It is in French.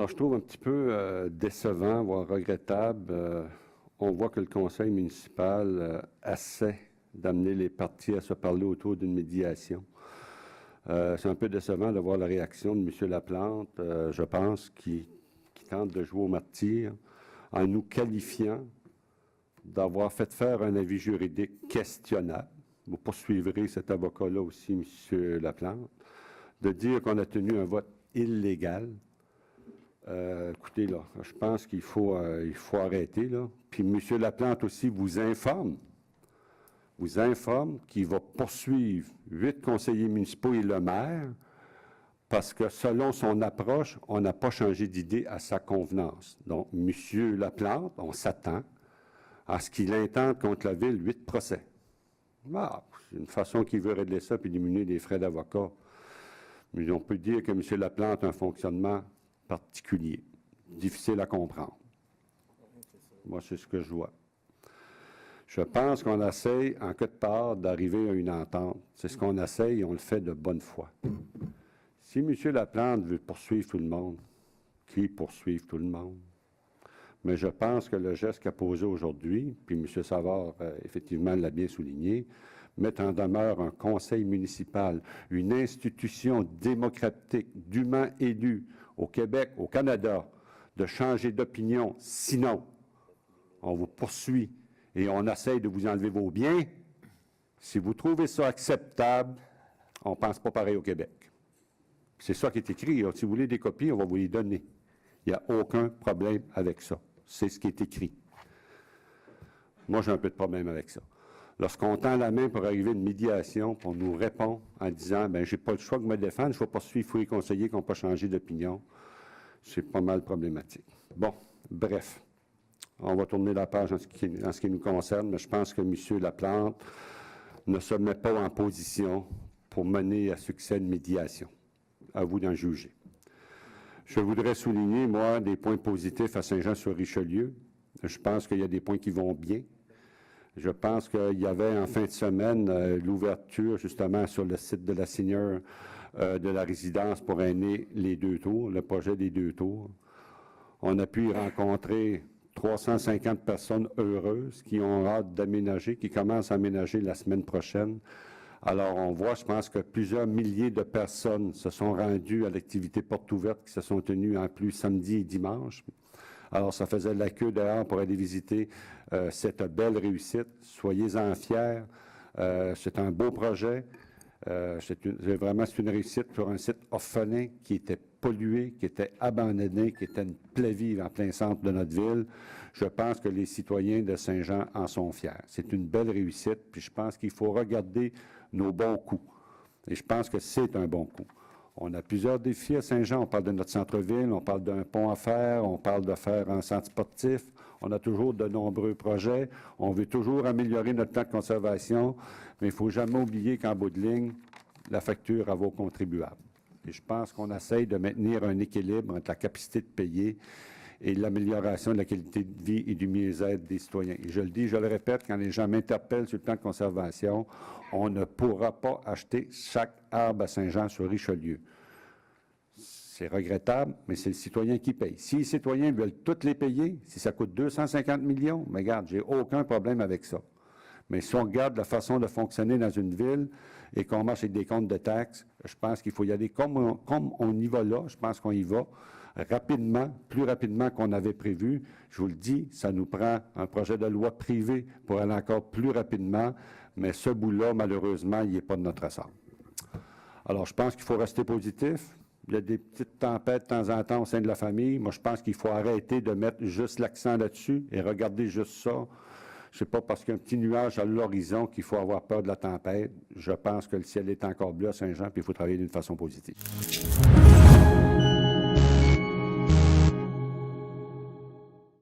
Alors, je trouve un petit peu décevant, voire regrettable. On voit que le conseil municipal essaie d'amener les partis à se parler autour d'une médiation. C'est un peu décevant de voir la réaction de M. Laplante, je pense, qui tente de jouer au martyr en nous qualifiant d'avoir fait faire un avis juridique questionnable. Vous poursuivrez cet avocat-là aussi, M. Laplante, de dire qu'on a tenu un vote illégal. Écoutez, là, je pense qu'il faut arrêter, là. Puis M. Laplante aussi vous informe qu'il va poursuivre 8 conseillers municipaux et le maire parce que, selon son approche, on n'a pas changé d'idée à sa convenance. Donc, M. Laplante, on s'attend à ce qu'il intente contre la Ville 8 procès. Ah, c'est une façon qu'il veut régler ça puis diminuer les frais d'avocat. Mais on peut dire que M. Laplante a un fonctionnement particulier, difficile à comprendre. Moi, c'est ce que je vois. Je pense qu'on essaye, en quelque part, d'arriver à une entente. C'est ce qu'on essaye et on le fait de bonne foi. Si M. Laplante veut poursuivre tout le monde, qu'il poursuive tout le monde. Mais je pense que le geste qu'a posé aujourd'hui, puis M. Savard, effectivement, l'a bien souligné, met en demeure un conseil municipal, une institution démocratique, dûment élue au Québec, au Canada, de changer d'opinion. Sinon, on vous poursuit et on essaye de vous enlever vos biens. Si vous trouvez ça acceptable, on ne pense pas pareil au Québec. C'est ça qui est écrit. Si vous voulez des copies, on va vous les donner. Il n'y a aucun problème avec ça. C'est ce qui est écrit. Moi, j'ai un peu de problème avec ça. Lorsqu'on tend la main pour arriver à une médiation, puis on nous répond en disant « Bien, je n'ai pas le choix de me défendre, je vais poursuivre tous les conseillers qui n'ont pas changé d'opinion », c'est pas mal problématique. Bon, bref, on va tourner la page en ce qui nous concerne, mais je pense que M. Laplante ne se met pas en position pour mener à succès une médiation. À vous d'en juger. Je voudrais souligner, moi, des points positifs à Saint-Jean-sur-Richelieu. Je pense qu'il y a des points qui vont bien. Je pense qu'il y avait en fin de semaine l'ouverture, justement, sur le site de la seigneur de la résidence pour aînés les 2 tours, le projet des 2 tours. On a pu y rencontrer 350 personnes heureuses qui ont hâte d'aménager, qui commencent à aménager la semaine prochaine. Alors, on voit, je pense que plusieurs milliers de personnes se sont rendues à l'activité porte ouverte qui se sont tenues en plus samedi et dimanche. Alors, ça faisait la queue dehors pour aller visiter cette belle réussite. Soyez-en fiers. C'est un beau projet. C'est une réussite sur un site orphelin qui était pollué, qui était abandonné, qui était une plaie vive en plein centre de notre ville. Je pense que les citoyens de Saint-Jean en sont fiers. C'est une belle réussite, puis je pense qu'il faut regarder nos bons coups. Et je pense que c'est un bon coup. On a plusieurs défis à Saint-Jean. On parle de notre centre-ville, on parle d'un pont à faire, on parle de faire un centre sportif. On a toujours de nombreux projets. On veut toujours améliorer notre plan de conservation, mais il ne faut jamais oublier qu'en bout de ligne, la facture à vos contribuables. Et je pense qu'on essaye de maintenir un équilibre entre la capacité de payer et l'amélioration de la qualité de vie et du mieux-être des citoyens. Et je le dis, je le répète, quand les gens m'interpellent sur le plan de conservation, on ne pourra pas acheter chaque arbre à Saint-Jean-sur-Richelieu. C'est regrettable, mais c'est le citoyen qui paye. Si les citoyens veulent toutes les payer, si ça coûte 250 millions, mais regarde, j'ai aucun problème avec ça. Mais si on regarde la façon de fonctionner dans une ville et qu'on marche avec des comptes de taxes, je pense qu'il faut y aller comme on y va là, je pense qu'on y va rapidement, plus rapidement qu'on avait prévu. Je vous le dis, ça nous prend un projet de loi privé pour aller encore plus rapidement, mais ce bout-là, malheureusement, il n'est pas de notre ressort. Alors, je pense qu'il faut rester positif. Il y a des petites tempêtes de temps en temps au sein de la famille. Moi, je pense qu'il faut arrêter de mettre juste l'accent là-dessus et regarder juste ça. Ce n'est pas parce qu'il y a un petit nuage à l'horizon qu'il faut avoir peur de la tempête. Je pense que le ciel est encore bleu à Saint-Jean, puis il faut travailler d'une façon positive.